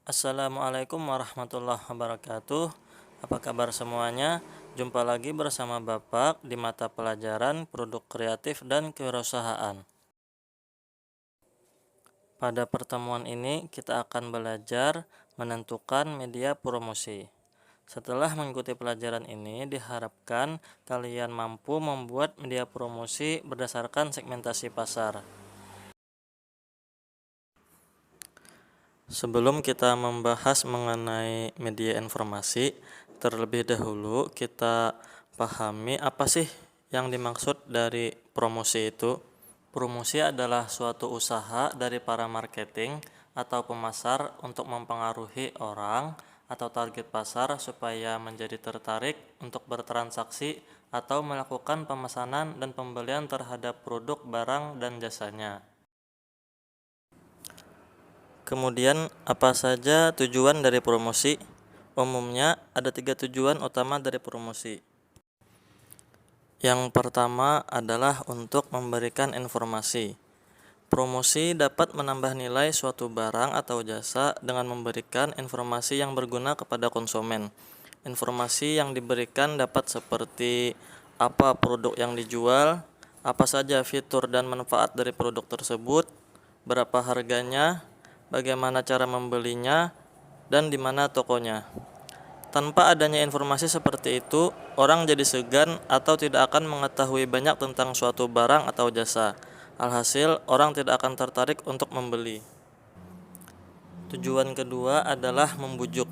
Assalamualaikum warahmatullahi wabarakatuh. Apa kabar semuanya? Jumpa lagi bersama Bapak di mata pelajaran Produk Kreatif dan Kewirausahaan. Pada pertemuan ini kita akan belajar menentukan media promosi. Setelah mengikuti pelajaran ini, diharapkan kalian mampu membuat media promosi berdasarkan segmentasi pasar. Sebelum kita membahas mengenai media informasi, terlebih dahulu kita pahami apa sih yang dimaksud dari promosi itu. Promosi adalah suatu usaha dari para marketing atau pemasar untuk mempengaruhi orang atau target pasar supaya menjadi tertarik untuk bertransaksi atau melakukan pemesanan dan pembelian terhadap produk, barang, dan jasanya. Kemudian, apa saja tujuan dari promosi? Umumnya, ada 3 tujuan utama dari promosi. Yang pertama adalah untuk memberikan informasi. Promosi dapat menambah nilai suatu barang atau jasa dengan memberikan informasi yang berguna kepada konsumen. Informasi yang diberikan dapat seperti apa produk yang dijual, apa saja fitur dan manfaat dari produk tersebut, berapa harganya, bagaimana cara membelinya, dan di mana tokonya. Tanpa adanya informasi seperti itu, orang jadi segan atau tidak akan mengetahui banyak tentang suatu barang atau jasa. Alhasil, orang tidak akan tertarik untuk membeli. Tujuan kedua adalah membujuk,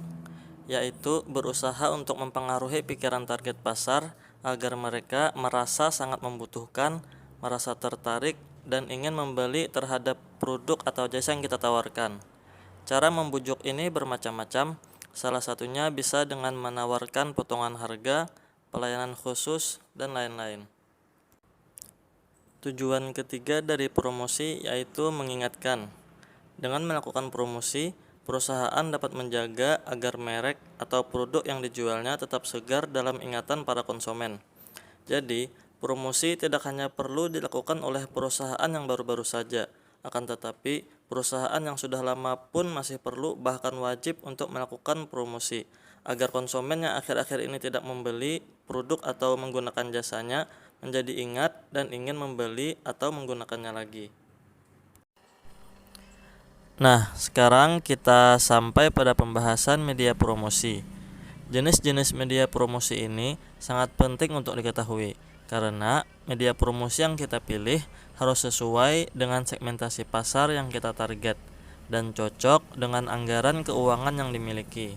yaitu berusaha untuk mempengaruhi pikiran target pasar agar mereka merasa sangat membutuhkan, merasa tertarik, dan ingin membeli terhadap produk atau jasa yang kita tawarkan. Cara membujuk ini bermacam-macam, salah satunya bisa dengan menawarkan potongan harga, pelayanan khusus, dan lain-lain. Tujuan ketiga dari promosi yaitu mengingatkan. Dengan melakukan promosi, perusahaan dapat menjaga agar merek atau produk yang dijualnya tetap segar dalam ingatan para konsumen. Jadi, promosi tidak hanya perlu dilakukan oleh perusahaan yang baru-baru saja, akan tetapi perusahaan yang sudah lama pun masih perlu bahkan wajib untuk melakukan promosi, agar konsumen yang akhir-akhir ini tidak membeli produk atau menggunakan jasanya menjadi ingat dan ingin membeli atau menggunakannya lagi. Nah, sekarang kita sampai pada pembahasan media promosi. Jenis-jenis media promosi ini sangat penting untuk diketahui, karena media promosi yang kita pilih harus sesuai dengan segmentasi pasar yang kita target dan cocok dengan anggaran keuangan yang dimiliki.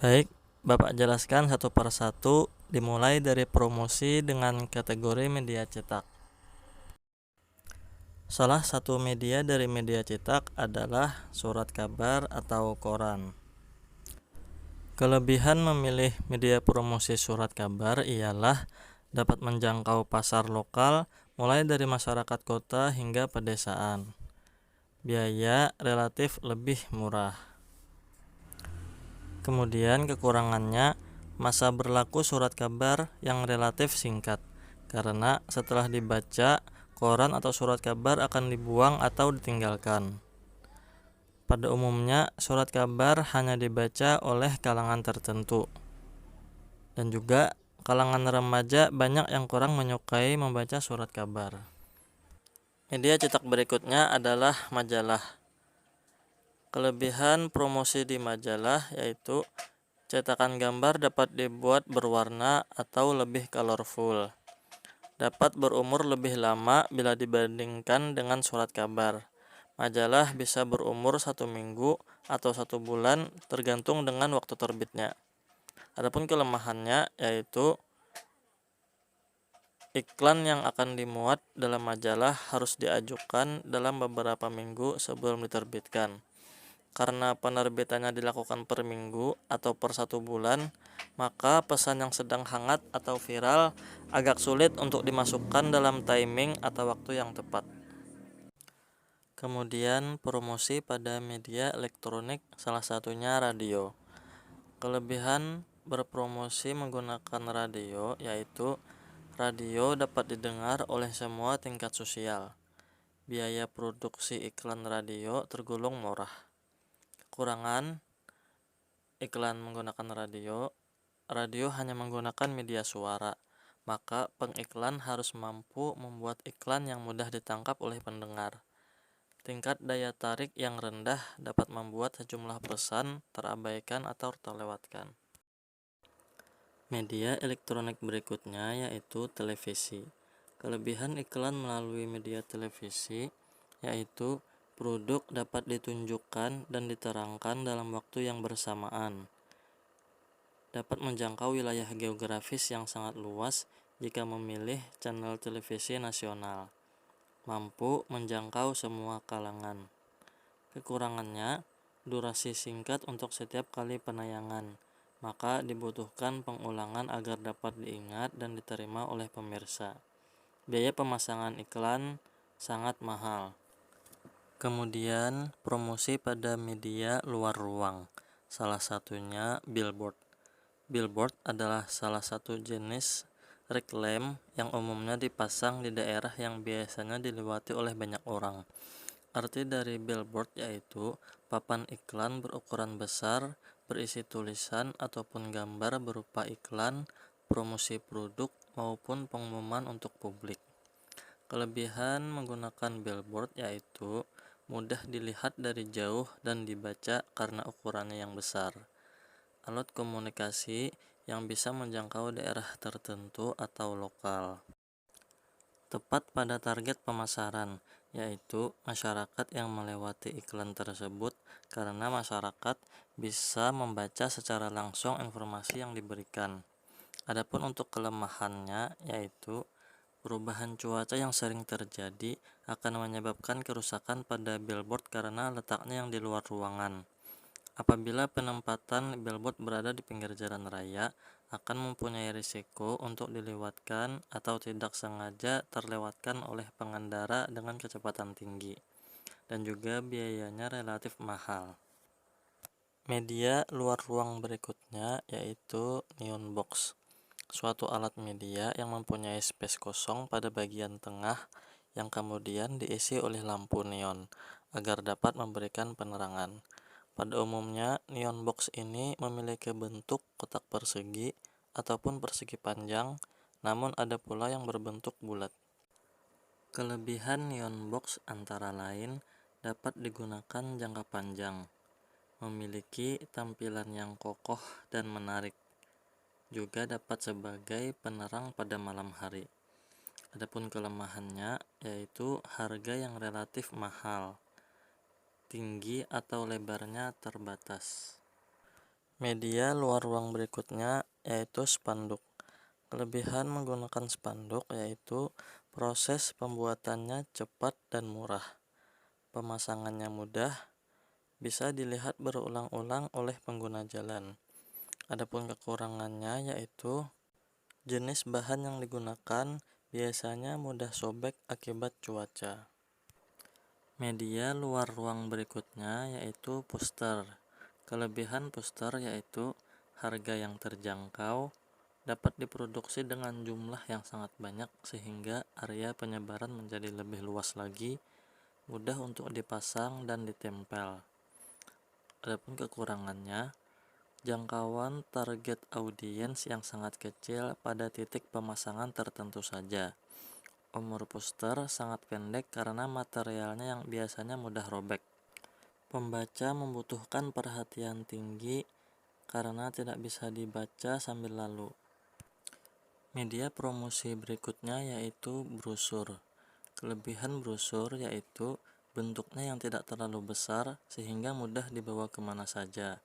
Baik, Bapak jelaskan satu persatu, dimulai dari promosi dengan kategori media cetak. Salah satu media dari media cetak adalah surat kabar atau koran. Kelebihan memilih media promosi surat kabar ialah dapat menjangkau pasar lokal mulai dari masyarakat kota hingga pedesaan. Biaya relatif lebih murah. Kemudian kekurangannya, masa berlaku surat kabar yang relatif singkat, karena setelah dibaca, koran atau surat kabar akan dibuang atau ditinggalkan. Pada umumnya, surat kabar hanya dibaca oleh kalangan tertentu. Dan juga kalangan remaja banyak yang kurang menyukai membaca surat kabar. Media cetak berikutnya adalah majalah. Kelebihan promosi di majalah yaitu cetakan gambar dapat dibuat berwarna atau lebih colorful. Dapat berumur lebih lama bila dibandingkan dengan surat kabar. Majalah bisa berumur 1 minggu atau 1 bulan tergantung dengan waktu terbitnya. Adapun kelemahannya yaitu iklan yang akan dimuat dalam majalah harus diajukan dalam beberapa minggu sebelum diterbitkan. Karena penerbitannya dilakukan per minggu atau per 1 bulan, maka pesan yang sedang hangat atau viral agak sulit untuk dimasukkan dalam timing atau waktu yang tepat. Kemudian promosi pada media elektronik, salah satunya radio. Kelebihan berpromosi menggunakan radio yaitu radio dapat didengar oleh semua tingkat sosial. Biaya produksi iklan radio tergolong murah. Kekurangan, Iklan menggunakan radio. Radio hanya menggunakan media suara, maka pengiklan harus mampu membuat iklan yang mudah ditangkap oleh pendengar. Tingkat daya tarik yang rendah dapat membuat sejumlah pesan terabaikan atau terlewatkan. Media elektronik berikutnya yaitu televisi. Kelebihan iklan melalui media televisi yaitu produk dapat ditunjukkan dan diterangkan dalam waktu yang bersamaan. Dapat menjangkau wilayah geografis yang sangat luas jika memilih channel televisi nasional. Mampu menjangkau semua kalangan. Kekurangannya, durasi singkat untuk setiap kali penayangan, maka dibutuhkan pengulangan agar dapat diingat dan diterima oleh pemirsa. Biaya pemasangan iklan sangat mahal. Kemudian, promosi pada media luar ruang. Salah satunya billboard. Billboard adalah salah satu jenis reklam yang umumnya dipasang di daerah yang biasanya dilewati oleh banyak orang. Arti dari billboard yaitu papan iklan berukuran besar, berisi tulisan ataupun gambar berupa iklan, promosi produk, maupun pengumuman untuk publik. Kelebihan menggunakan billboard yaitu mudah dilihat dari jauh dan dibaca karena ukurannya yang besar. Alat komunikasi yang bisa menjangkau daerah tertentu atau lokal. Tepat pada target pemasaran, yaitu masyarakat yang melewati iklan tersebut karena masyarakat bisa membaca secara langsung informasi yang diberikan. Adapun untuk kelemahannya yaitu perubahan cuaca yang sering terjadi akan menyebabkan kerusakan pada billboard karena letaknya yang di luar ruangan. Apabila penempatan billboard berada di pinggir jalan raya, akan mempunyai risiko untuk dilewatkan atau tidak sengaja terlewatkan oleh pengendara dengan kecepatan tinggi, dan juga biayanya relatif mahal. Media luar ruang berikutnya yaitu neon box, suatu alat media yang mempunyai space kosong pada bagian tengah yang kemudian diisi oleh lampu neon agar dapat memberikan penerangan. Pada umumnya, neon box ini memiliki bentuk kotak persegi ataupun persegi panjang, namun ada pula yang berbentuk bulat. Kelebihan neon box antara lain dapat digunakan jangka panjang, memiliki tampilan yang kokoh dan menarik, juga dapat sebagai penerang pada malam hari. Adapun kelemahannya yaitu harga yang relatif mahal, tinggi atau lebarnya terbatas. Media luar ruang berikutnya yaitu spanduk. Kelebihan menggunakan spanduk yaitu proses pembuatannya cepat dan murah. Pemasangannya mudah, bisa dilihat berulang-ulang oleh pengguna jalan. Adapun kekurangannya yaitu jenis bahan yang digunakan biasanya mudah sobek akibat cuaca. Media luar ruang berikutnya yaitu poster. Kelebihan poster yaitu harga yang terjangkau, dapat diproduksi dengan jumlah yang sangat banyak sehingga area penyebaran menjadi lebih luas lagi, mudah untuk dipasang dan ditempel. Adapun kekurangannya, jangkauan target audiens yang sangat kecil pada titik pemasangan tertentu saja. Umur poster sangat pendek karena materialnya yang biasanya mudah robek. Pembaca membutuhkan perhatian tinggi karena tidak bisa dibaca sambil lalu. Media promosi berikutnya yaitu brosur. Kelebihan brosur yaitu bentuknya yang tidak terlalu besar sehingga mudah dibawa kemana saja.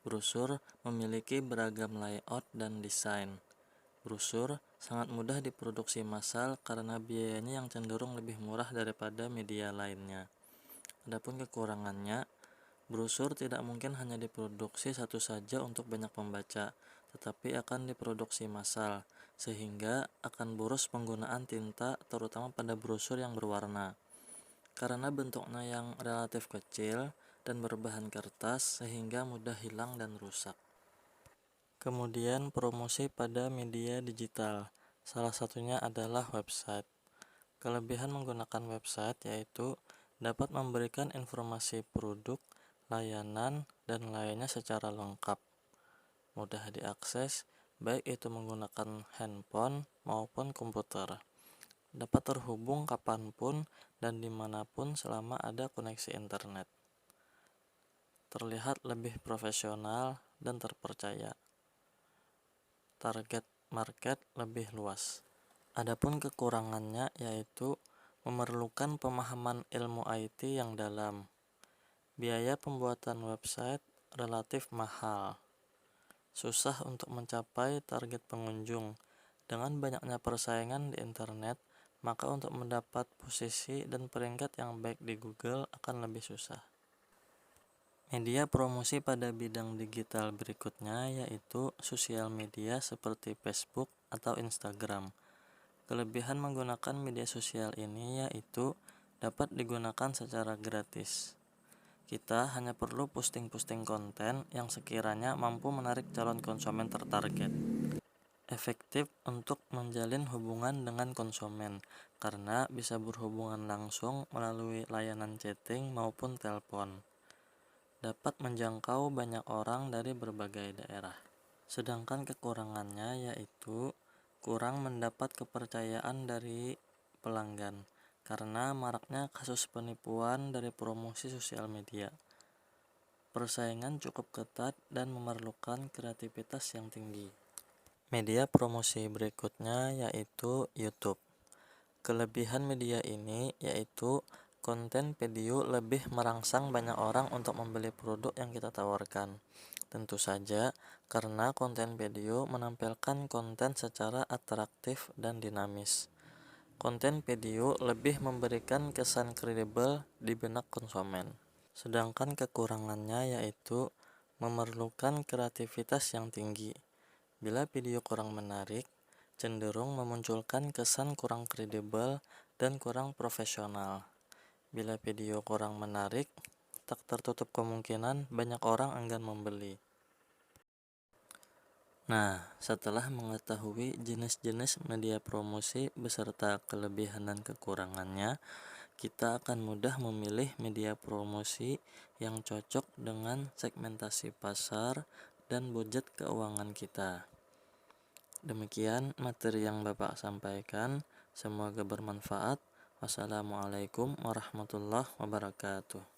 Brosur memiliki beragam layout dan desain. Brosur sangat mudah diproduksi massal karena biayanya yang cenderung lebih murah daripada media lainnya. Adapun kekurangannya, brosur tidak mungkin hanya diproduksi satu saja untuk banyak pembaca, tetapi akan diproduksi massal, sehingga akan boros penggunaan tinta terutama pada brosur yang berwarna. Karena bentuknya yang relatif kecil dan berbahan kertas sehingga mudah hilang dan rusak. Kemudian promosi pada media digital, salah satunya adalah website. Kelebihan menggunakan website yaitu dapat memberikan informasi produk, layanan, dan lainnya secara lengkap. mudah diakses, baik itu menggunakan handphone maupun komputer. Dapat terhubung kapanpun dan dimanapun selama ada koneksi internet. Terlihat lebih profesional dan terpercaya. Target market lebih luas. Adapun kekurangannya yaitu memerlukan pemahaman ilmu IT yang dalam. Biaya pembuatan website relatif mahal. Susah untuk mencapai target pengunjung. Dengan banyaknya persaingan di internet, maka untuk mendapat posisi dan peringkat yang baik di Google akan lebih susah. Media promosi pada bidang digital berikutnya yaitu sosial media seperti Facebook atau Instagram. Kelebihan menggunakan media sosial ini yaitu dapat digunakan secara gratis. Kita hanya perlu posting-posting konten yang sekiranya mampu menarik calon konsumen tertarget. Efektif untuk menjalin hubungan dengan konsumen karena bisa berhubungan langsung melalui layanan chatting maupun telepon. Dapat menjangkau banyak orang dari berbagai daerah. Sedangkan kekurangannya yaitu kurang mendapat kepercayaan dari pelanggan karena maraknya kasus penipuan dari promosi sosial media. Persaingan cukup ketat dan memerlukan kreativitas yang tinggi. Media promosi berikutnya yaitu YouTube. Kelebihan media ini yaitu konten video lebih merangsang banyak orang untuk membeli produk yang kita tawarkan. Tentu saja karena konten video menampilkan konten secara atraktif dan dinamis. Konten video lebih memberikan kesan kredibel di benak konsumen. Sedangkan kekurangannya yaitu memerlukan kreativitas yang tinggi. Bila video kurang menarik, cenderung memunculkan kesan kurang kredibel dan kurang profesional. Bila video kurang menarik, tak tertutup kemungkinan banyak orang enggan membeli. Nah, setelah mengetahui jenis-jenis media promosi beserta kelebihan dan kekurangannya, kita akan mudah memilih media promosi yang cocok dengan segmentasi pasar dan budget keuangan kita. Demikian materi yang Bapak sampaikan, semoga bermanfaat. Wassalamualaikum warahmatullahi wabarakatuh.